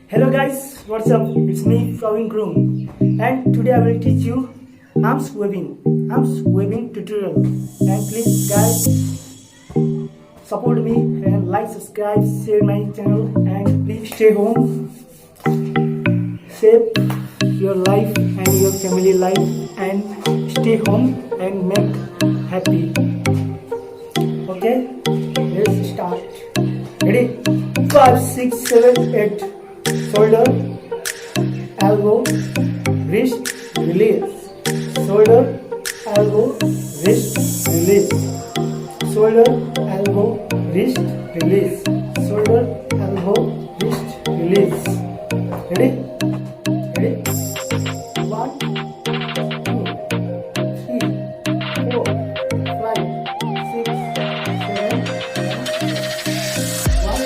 Hello guys, what's up? It's me, Pravin Gurung, and today I will teach you arms waving tutorial. And please guys, support me and like, subscribe, share my channel, and please stay home, save your life and your family life, and stay home and make happy. Okay, let's start. Ready? 5, 6, 7, 8. Shoulder, elbow, wrist, release. Shoulder, elbow, wrist, release. Shoulder, elbow, wrist, release. Shoulder, elbow, wrist, release. Ready? Ready? 1, 2, 3, 4, 5, 6, 7, 5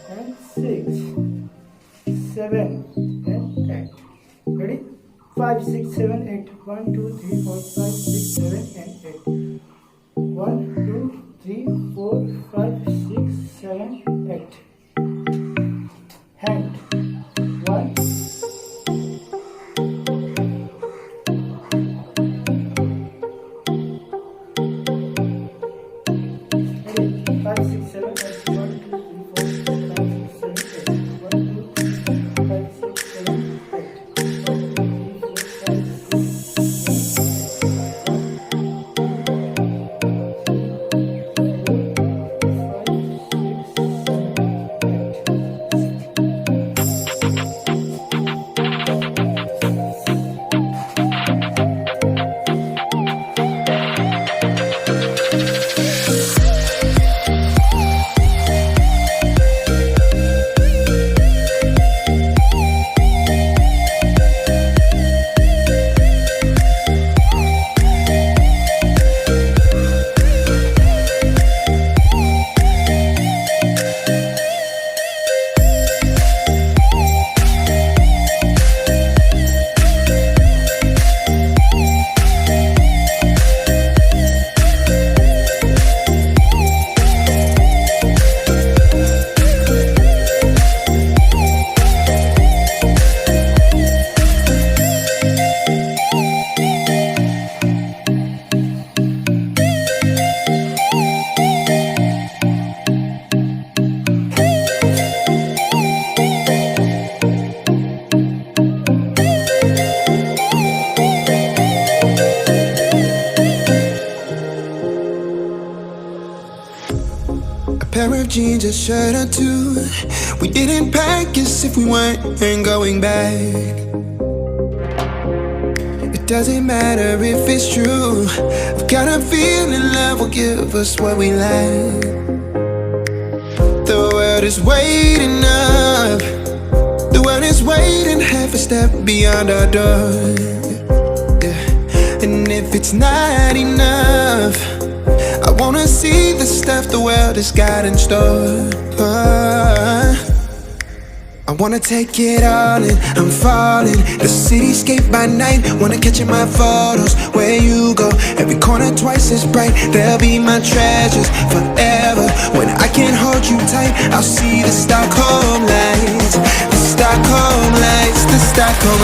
and 6, 7 and 8. Ready? 5, 6, 7, 8. 1, 2, 3, 4, 5, 6, 7 and 8. 1, 2, 3, 4, 5, 6, 7, 8. Hand. 1, 5, 6, 7, 8. 1, 2, 3, 4, 5, 6, 7, 8. 1, 2, 5, 6, 7, 8. 1, 2, 3, 4, 5, pair of jeans, a shirt or two. We didn't pack as if we weren't going back. It doesn't matter if it's true. I've got a feeling love will give us what we lack. The world is waiting up. The world is waiting half a step beyond our door. Yeah. And if it's not enough, I wanna see the stuff the world has got in store. I wanna take it all in, I'm falling. The cityscape by night, wanna catch in my photos. Where you go, every corner twice as bright. They'll be my treasures forever. When I can't hold you tight, I'll see the star cold.